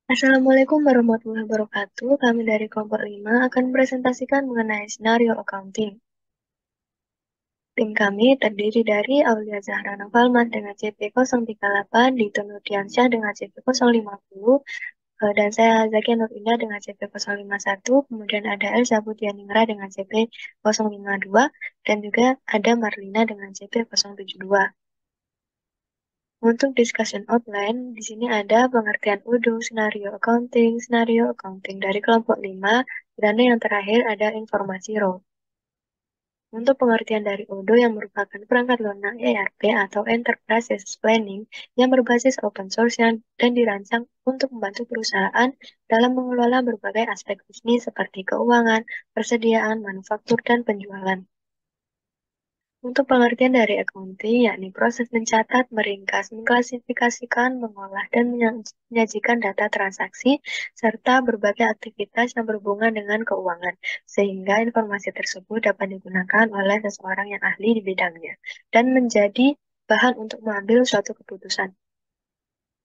Assalamualaikum warahmatullahi wabarakatuh. Kami dari kelompok 5 akan presentasikan mengenai skenario accounting. Tim kami terdiri dari Aulia Zahra Novalman dengan CP038, Dito Nurdiansyah dengan CP050, dan saya Zakia Nur Indah dengan CP051, kemudian ada Elsa Putyaningrat dengan CP052, dan juga ada Marlina dengan CP072. Untuk discussion outline, di sini ada pengertian UDO, scenario accounting dari kelompok 5, dan yang terakhir ada informasi raw. Untuk pengertian dari UDO yang merupakan perangkat lunak ERP atau Enterprise Resource Planning yang berbasis open source dan dirancang untuk membantu perusahaan dalam mengelola berbagai aspek bisnis seperti keuangan, persediaan, manufaktur, dan penjualan. Untuk pengertian dari accounting, yakni proses mencatat, meringkas, mengklasifikasikan, mengolah, dan menyajikan data transaksi, serta berbagai aktivitas yang berhubungan dengan keuangan, sehingga informasi tersebut dapat digunakan oleh seseorang yang ahli di bidangnya, dan menjadi bahan untuk mengambil suatu keputusan.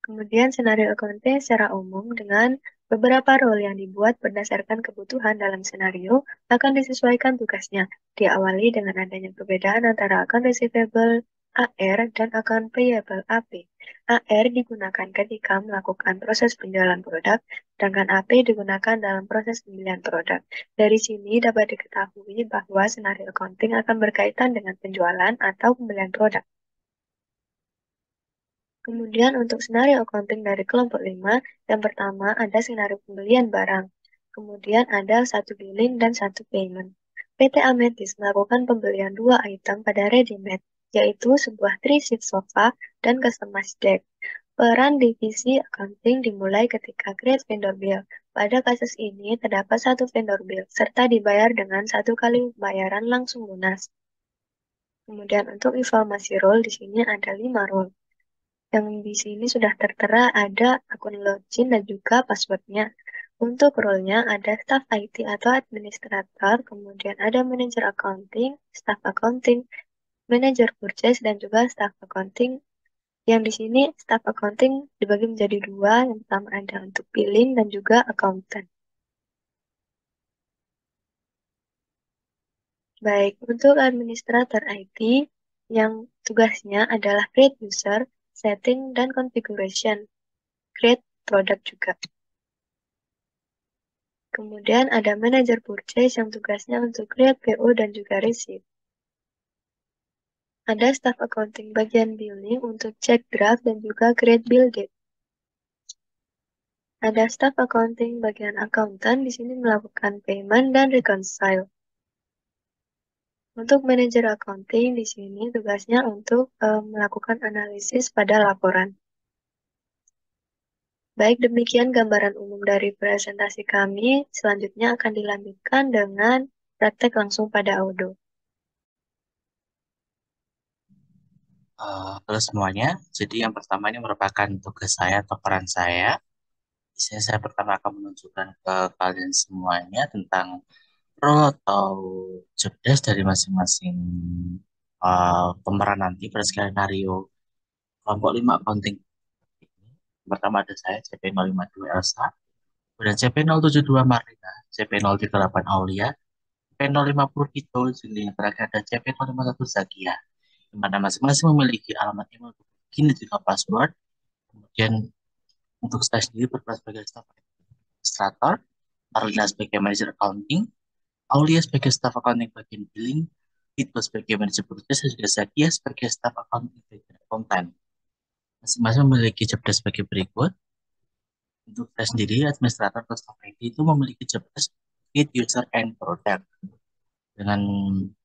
Kemudian senario accounting secara umum dengan beberapa role yang dibuat berdasarkan kebutuhan dalam senario akan disesuaikan tugasnya. Diawali dengan adanya perbedaan antara account receivable AR dan account payable AP. AR digunakan ketika melakukan proses penjualan produk, sedangkan AP digunakan dalam proses pembelian produk. Dari sini dapat diketahui bahwa senario accounting akan berkaitan dengan penjualan atau pembelian produk. Kemudian untuk skenario accounting dari kelompok 5, yang pertama ada skenario pembelian barang. Kemudian ada satu billing dan satu payment. PT Ametis melakukan pembelian dua item pada ready-made, yaitu sebuah 3-seat sofa dan customized deck. Peran divisi accounting dimulai ketika create vendor bill. Pada kasus ini terdapat satu vendor bill, serta dibayar dengan satu kali pembayaran langsung lunas. Kemudian untuk informasi role di sini ada 5 role. Yang di sini sudah tertera ada akun login dan juga passwordnya. Untuk role-nya ada staff IT atau administrator, kemudian ada manager accounting, staff accounting, manager purchase, dan juga staff accounting. Yang di sini staff accounting dibagi menjadi dua, yang pertama ada untuk billing dan juga accountant. Baik, untuk administrator IT, yang tugasnya adalah create user, setting, dan configuration, create product juga. Kemudian ada manajer purchase yang tugasnya untuk create PO dan juga receipt. Ada staff accounting bagian billing untuk cek draft dan juga create bill date. Ada staff accounting bagian accountant di sini melakukan payment dan reconcile. Untuk manajer accounting di sini tugasnya untuk melakukan analisis pada laporan. Baik, demikian gambaran umum dari presentasi kami. Selanjutnya akan dilanjutkan dengan praktek langsung pada Audo. Halo semuanya, jadi yang pertama ini merupakan tugas saya atau peran saya. Di sini saya pertama akan menunjukkan ke kalian semuanya tentang role atau job desk dari masing-masing pemeran nanti pada skenario kelompok 5 accounting. Pertama ada saya, CP052 Elsa, kemudian CP072 Marlina, CP038 Aulia, CP050 Ito, jadi yang terakhir ada CP051 Zakia, di mana masing-masing memiliki alamat email, login, dan juga password. Kemudian untuk saya sendiri berperan sebagai staff administrator, Marlina sebagai manager accounting, Aulia sebagai staff accounting bagian billing, Tito sebagai manager purchase, dan juga Zakia sebagai staff accounting bagian accountant. Masing-masing memiliki job desk sebagai berikut. Untuk saya sendiri, administrator atau staff IT itu memiliki job desk create user and product dengan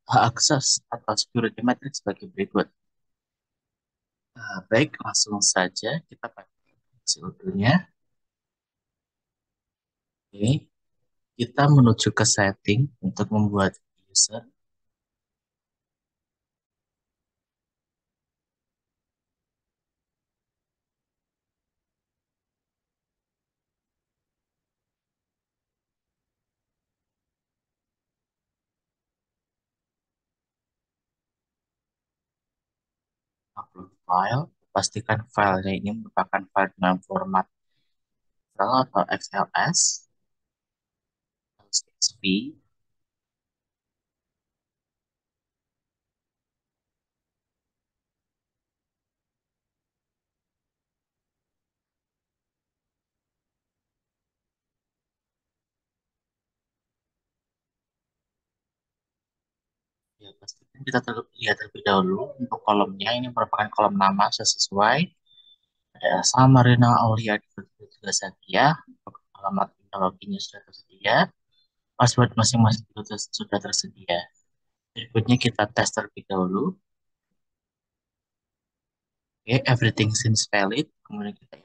hak akses atau security matrix sebagai berikut. Baik, langsung saja kita pakai usulnya. Oke, kita menuju ke setting untuk membuat user. Upload file, pastikan filenya ini merupakan file dengan format Excel atau XLS, atau CSV. Ya, pastikan kita lihat terlebih dahulu untuk kolomnya. Ini merupakan kolom nama sesuai. Ada Samarina Aulia juga Satya. Alamat teknologinya sudah tersedia. Password masing-masing juga sudah tersedia. Berikutnya kita tes terlebih dahulu. Oke, everything seems valid. Kemudian kita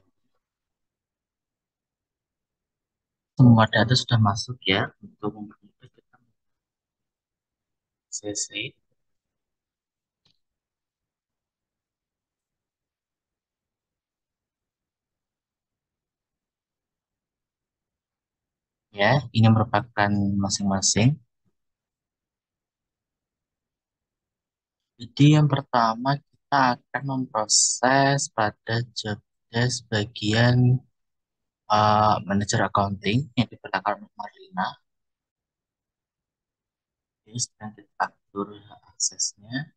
semua data sudah masuk ya untuk mempermudah kita CC. Ya, ini merupakan masing-masing. Jadi yang pertama kita akan memproses pada job desk bagian manajer accounting yang diperkenalkan oleh Marlina. Ini sedang kita atur aksesnya.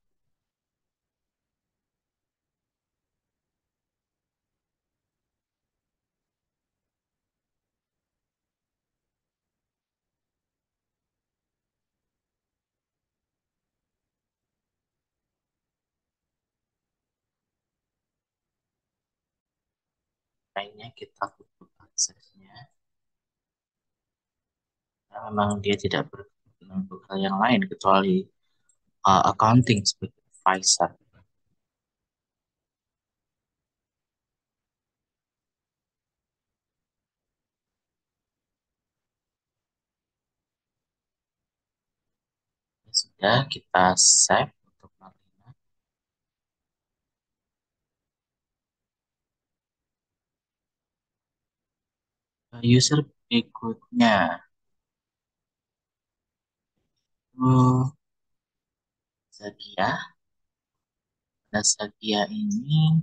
Lainnya kita tutup aksesnya. Karena memang dia tidak berkepentingan untuk hal yang lain kecuali accounting sebagai advisor. Ya sudah, kita save untuk Marlina. User berikutnya. Oh, Zakia. Nah, Zakia ini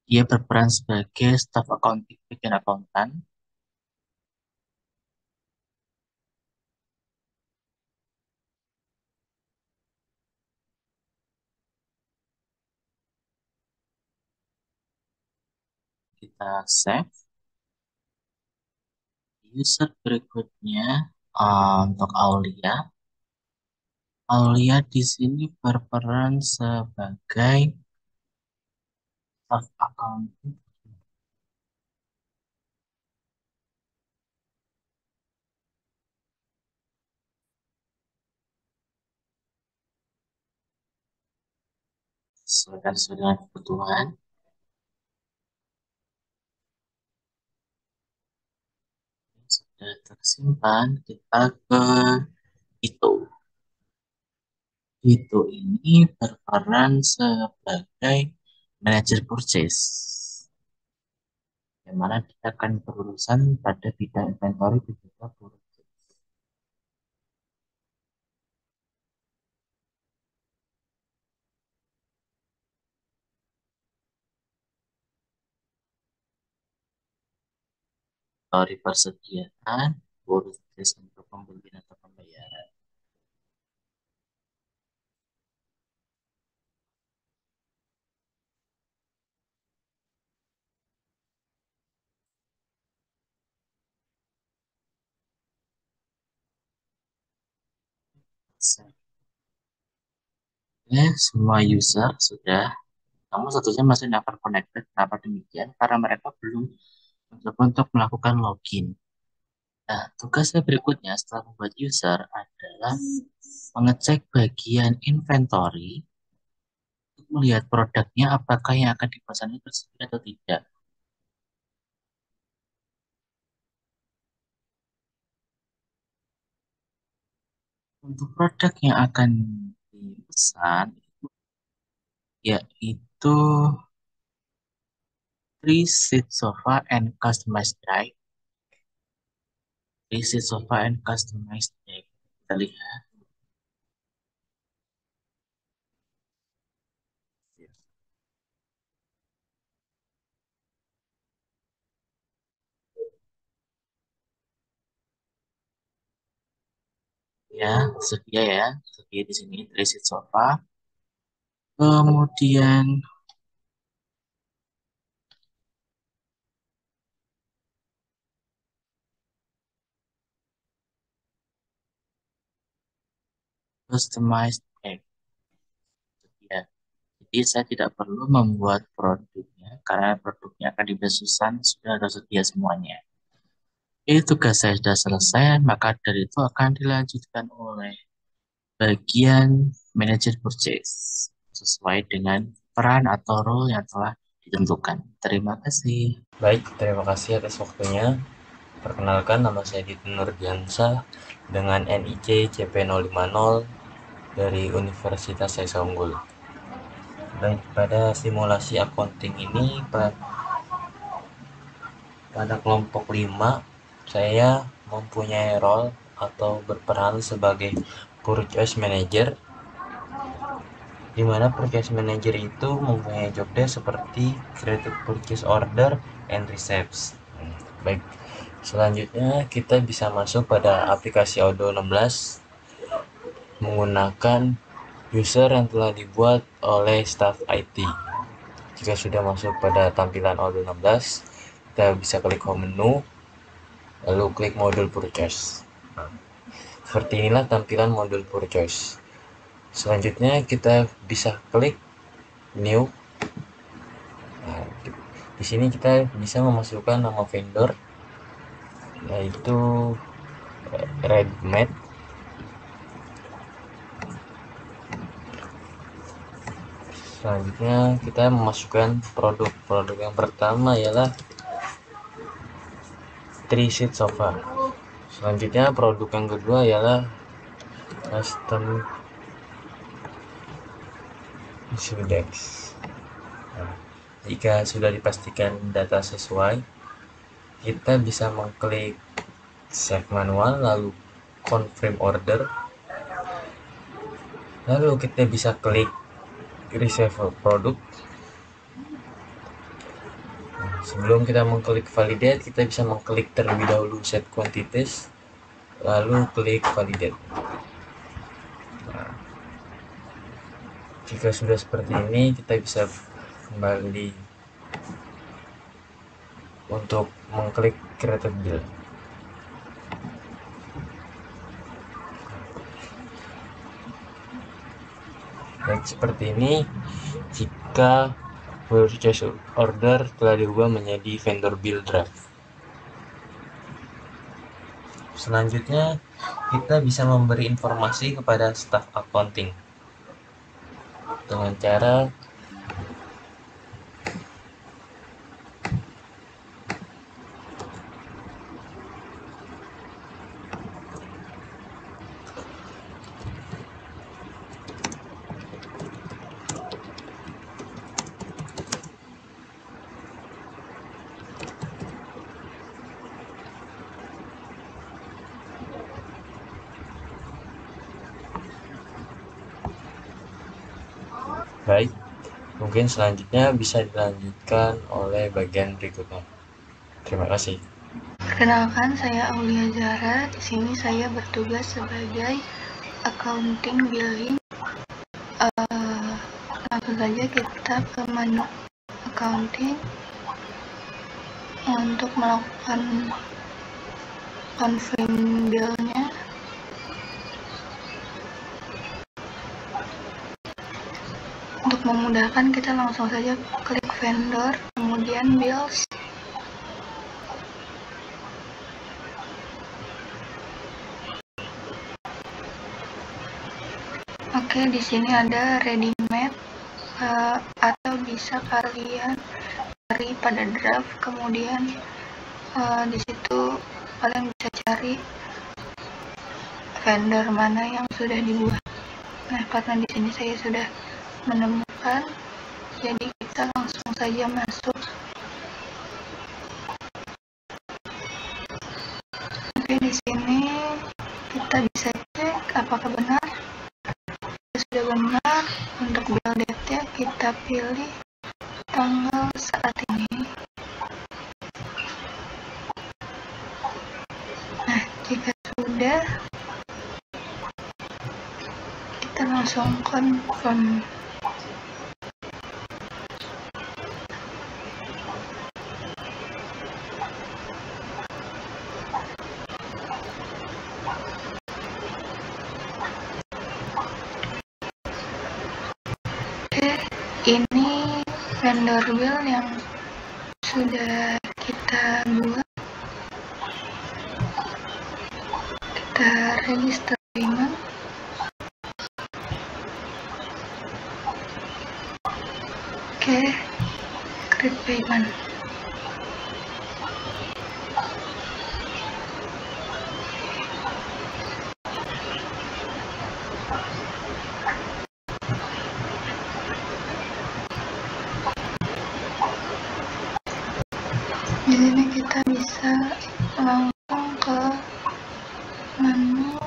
dia berperan sebagai staff accounting dan akuntan. Kita save. User berikutnya untuk Aulia. Aulia di sini berperan sebagai staff accounting. Sesuai dengan kebutuhan. Sudah tersimpan, kita ke itu. Itu ini berperan sebagai manajer purchase, yang mana dia akan berurusan pada bidang inventory dan juga purchase. Dari persediaan, purchase untuk pembelian atau pembayaran. Oke, semua user sudah, namun satunya masih dapat connected. Kenapa demikian? Karena mereka belum mencoba untuk melakukan login. Nah, tugasnya berikutnya setelah membuat user adalah mengecek bagian inventory untuk melihat produknya apakah yang akan dipesan itu tersedia atau tidak. Untuk produk yang akan dipesan yaitu three seat sofa and customized deck. Three seat sofa and customized deck. Kita lihat. Ya, tersedia ya. Tersedia di sini three-seat sofa. Kemudian customized bag. Ya, jadi saya tidak perlu membuat produknya karena produknya akan dipesan sudah tersedia semuanya. Jadi tugas saya sudah selesai, maka dari itu akan dilanjutkan oleh bagian manajer purchase sesuai dengan peran atau role yang telah ditentukan. Terima kasih. Baik, terima kasih atas waktunya. Perkenalkan, nama saya Dito Nurdiansyah dengan NIC CP050 dari Universitas Esa Unggul. Baik, pada simulasi accounting ini pada kelompok 5 saya mempunyai role atau berperan sebagai purchase manager, di mana purchase manager itu mempunyai job desk seperti create purchase order and receipts. Baik, selanjutnya kita bisa masuk pada aplikasi Odoo 16 menggunakan user yang telah dibuat oleh staff IT. Jika sudah masuk pada tampilan Odoo 16, kita bisa klik home menu, lalu klik modul purchase. Seperti inilah tampilan modul purchase. Selanjutnya kita bisa klik new. Nah, di sini kita bisa memasukkan nama vendor, yaitu Redmate. Selanjutnya kita memasukkan produk yang pertama ialah three-seat sofa. Selanjutnya produk yang kedua ialah custom issue desk. Nah, jika sudah dipastikan data sesuai, kita bisa mengklik save manual, lalu confirm order, lalu kita bisa klik receive produk. Nah, sebelum kita mengklik validate, kita bisa mengklik terlebih dahulu set quantities, lalu klik validate. Nah, jika sudah seperti ini, kita bisa kembali untuk mengklik created bill. Baik, seperti ini jika purchase order telah diubah menjadi vendor bill draft. Selanjutnya kita bisa memberi informasi kepada staff accounting dengan cara baik. Mungkin selanjutnya bisa dilanjutkan oleh bagian berikutnya. Terima kasih. Perkenalkan, saya Aulia Zahra. Di sini saya bertugas sebagai accounting billing. Langsung saja kita ke menu accounting untuk melakukan confirm bill-nya. Untuk memudahkan, kita langsung saja klik vendor, kemudian bills. Oke, di sini ada ready-made, atau bisa kalian cari pada draft, kemudian di situ kalian bisa cari vendor mana yang sudah dibuat. Nah, karena di sini saya sudah menemukan, jadi kita langsung saja masuk. Oke, di sini kita bisa cek apakah benar. Sudah benar, untuk bill date-nya kita pilih tanggal saat ini. Nah, jika sudah, langsung confirm. Oke, ini vendor bill yang sudah kita buat. Kita register payment. Oke, create payment. Di sini kita bisa langsung ke menu.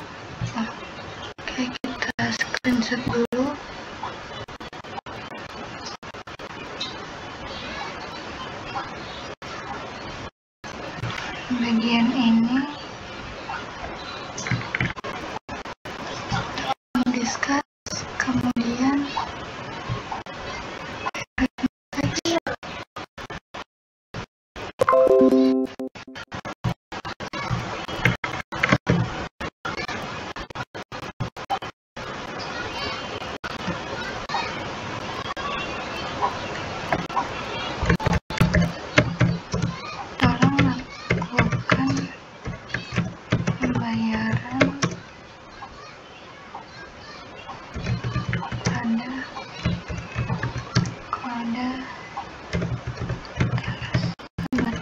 Oke, kita screenshot dulu. Bagian ini discuss, kemudian tolong lakukan pembayaran pada kode tersebut.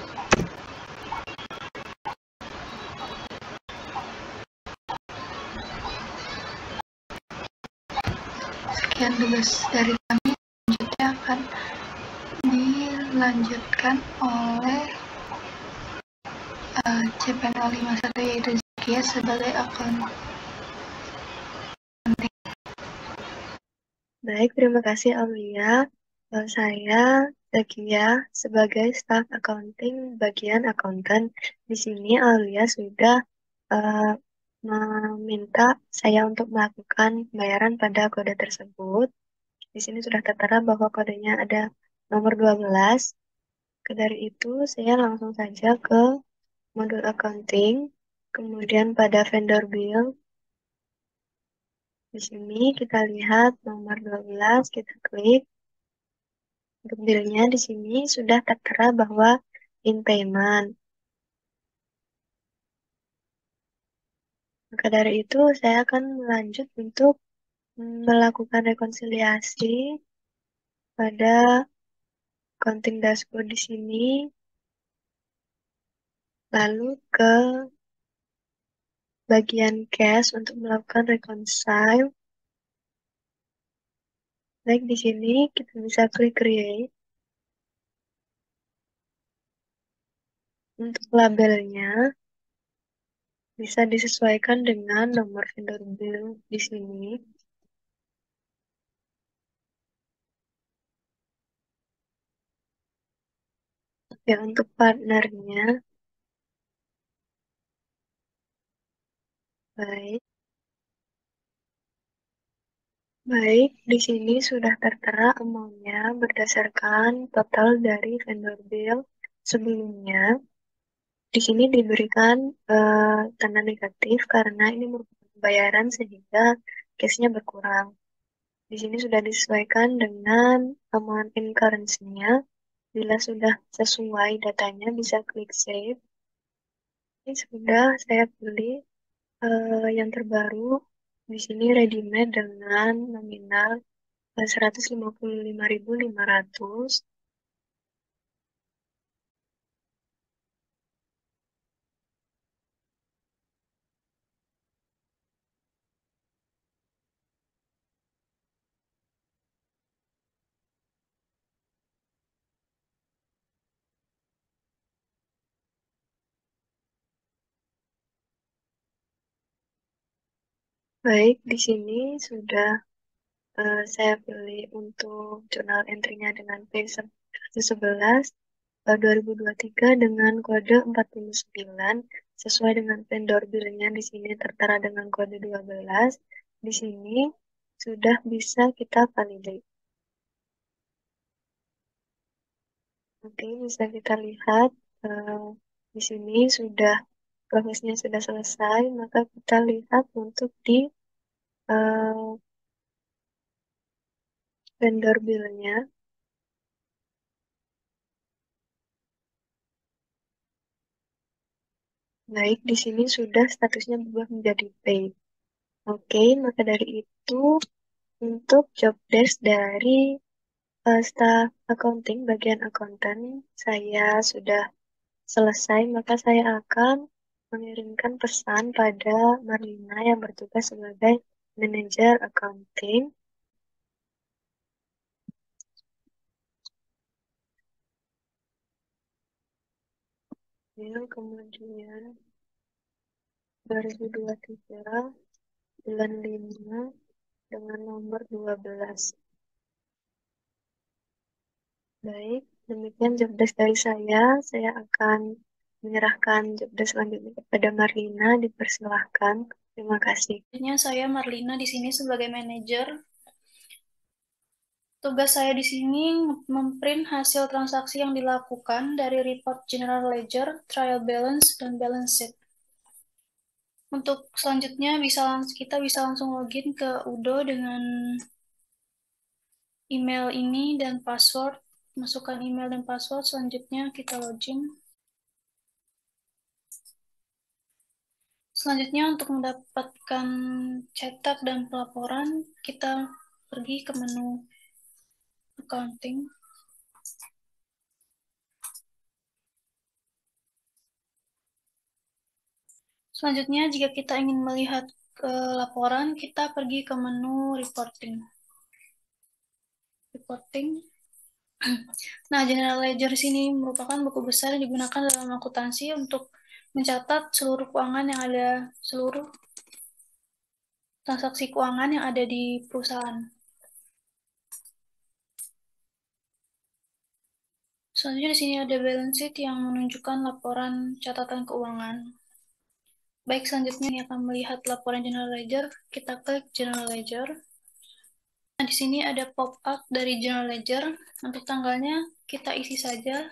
Sekian tugas dari kami. Selanjutnya akan dilanjutkan oleh CPNL51, yaitu Zakia sebagai akun. Baik, terima kasih Aulia. Saya Zakia sebagai staf accounting bagian akuntan. Di sini Aulia sudah eh, meminta saya untuk melakukan pembayaran pada kode tersebut. Di sini sudah tertera bahwa kodenya ada nomor 12. Dari itu, saya langsung saja ke modul accounting, kemudian pada vendor bill. Di sini kita lihat nomor 12, kita klik. Untuk billnya di sini sudah tertera bahwa in payment. Maka dari itu, saya akan melanjut untuk melakukan rekonsiliasi pada accounting dashboard di sini, lalu ke bagian cash untuk melakukan reconcile. Baik, di sini kita bisa klik create. Untuk labelnya bisa disesuaikan dengan nomor vendor bill di sini. Ya, untuk partnernya, baik. Baik, di sini sudah tertera amount-nya berdasarkan total dari vendor bill sebelumnya. Di sini diberikan tanda negatif karena ini merupakan pembayaran sehingga cashnya berkurang. Di sini sudah disesuaikan dengan amount in currency-nya. Bila sudah sesuai datanya, bisa klik save. Ini sudah saya pilih yang terbaru. Di sini ready-made dengan nominal 155.500. Baik, di sini sudah saya pilih untuk jurnal entry-nya dengan P11 2023 dengan kode 49 sesuai dengan vendor bill-nya di sini tertera dengan kode 12. Di sini sudah bisa kita validate. Oke, bisa kita lihat di sini sudah prosesnya sudah selesai, maka kita lihat untuk di vendor bill-nya. Baik, di sini sudah statusnya berubah menjadi paid. Oke, maka dari itu untuk job desk dari staff accounting, bagian akuntan, saya sudah selesai, maka saya akan mengirimkan pesan pada Marlina yang bertugas sebagai manajer accounting. Ya, kemudian 2023 bulan 5 dengan nomor 12. Baik, demikian jobdesk dari saya. Saya akan menyerahkan jobdesk selanjutnya kepada Marlina. Dipersilahkan. Terima kasih. Selanjutnya saya Marlina di sini sebagai manajer. Tugas saya di sini memprint hasil transaksi yang dilakukan dari report general ledger, trial balance, dan balance sheet. Untuk selanjutnya kita bisa langsung login ke Udo dengan email ini dan password. Masukkan email dan password, selanjutnya kita login. Selanjutnya untuk mendapatkan cetak dan pelaporan, kita pergi ke menu accounting. Selanjutnya, jika kita ingin melihat laporan, kita pergi ke menu reporting. Nah, general ledger sini merupakan buku besar yang digunakan dalam akuntansi untuk mencatat seluruh keuangan yang ada, seluruh transaksi keuangan yang ada di perusahaan. Selanjutnya di sini ada balance sheet yang menunjukkan laporan catatan keuangan. Baik, selanjutnya ini akan melihat laporan general ledger. Kita klik general ledger. Nah, di sini ada pop-up dari general ledger. Untuk tanggalnya kita isi saja.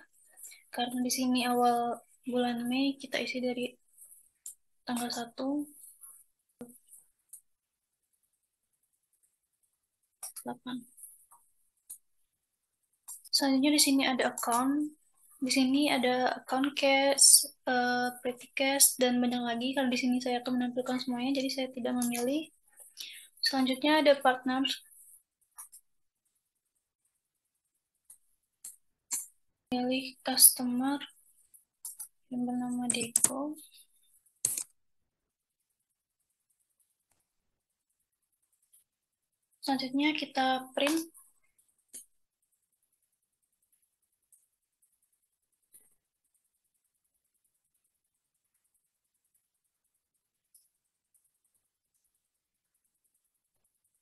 Karena di sini awal bulan Mei, kita isi dari tanggal 1. 8. Selanjutnya di sini ada account. Di sini ada account cash, petty cash, dan banyak lagi. Kalau di sini saya akan menampilkan semuanya, jadi saya tidak memilih. Selanjutnya ada partner. Pilih customer yang bernama Deko. Selanjutnya kita print.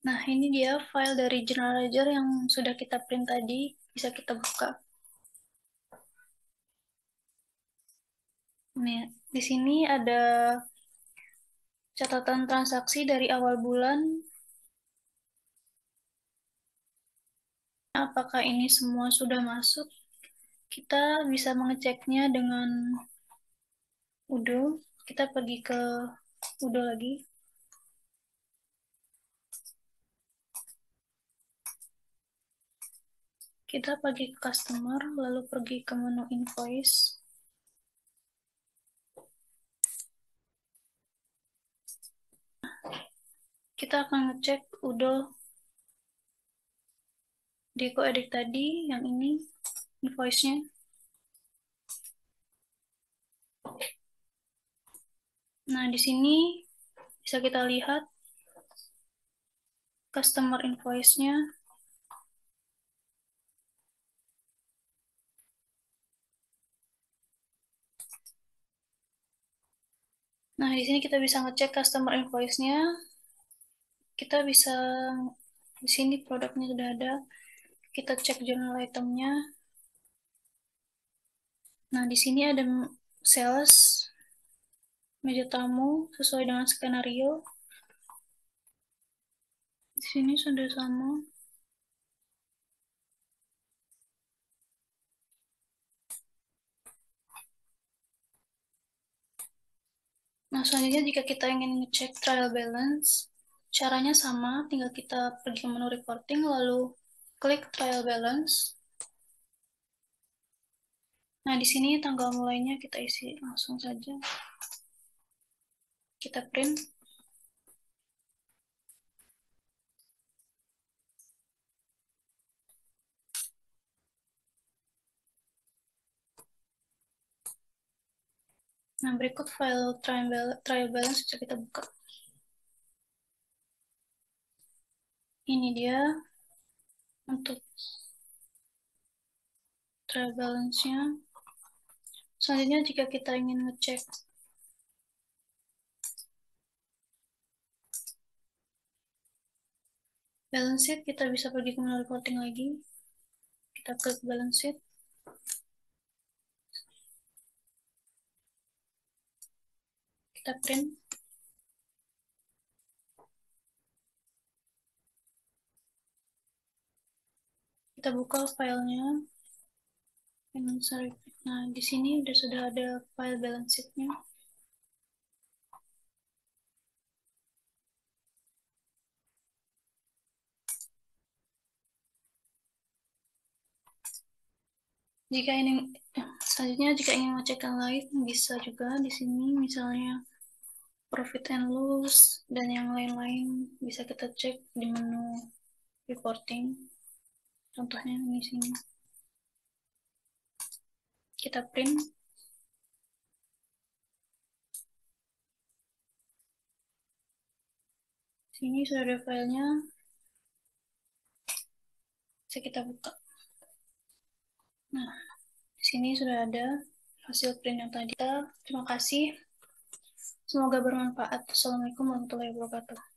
Nah, ini dia file dari general ledger yang sudah kita print tadi. Bisa kita buka. Nih, di sini ada catatan transaksi dari awal bulan. Apakah ini semua sudah masuk? Kita bisa mengeceknya dengan Udo. Kita pergi ke Udo lagi. Kita pergi ke customer, lalu pergi ke menu invoice. Kita akan ngecek Udo Deko edit tadi, yang ini invoice-nya. Nah, di sini bisa kita lihat customer invoice-nya. Nah, di sini kita bisa ngecek customer invoice-nya. Kita bisa di sini produknya sudah ada. Kita cek journal item-nya. Nah, di sini ada sales, meja tamu sesuai dengan skenario. Di sini sudah sama. Nah, selanjutnya jika kita ingin ngecek trial balance, caranya sama, tinggal kita pergi ke menu reporting, lalu klik trial balance. Nah, di sini tanggal mulainya kita isi langsung saja. Kita print. Nah, berikut file trial balance bisa kita buka. Ini dia untuk trial balance-nya. Selanjutnya, jika kita ingin ngecek balance sheet, kita bisa pergi ke menu reporting lagi. Kita klik balance sheet. Kita print. Kita buka filenya. Nah, di sini sudah ada file balance sheet-nya. Jika ini selanjutnya jika ingin mengecekkan lain bisa juga di sini misalnya profit and loss dan yang lain-lain bisa kita cek di menu reporting. Contohnya di sini. Kita print. Sini sudah ada filenya. Bisa kita buka. Nah, di sini sudah ada hasil print yang tadi. Terima kasih. Semoga bermanfaat. Assalamualaikum warahmatullahi wabarakatuh.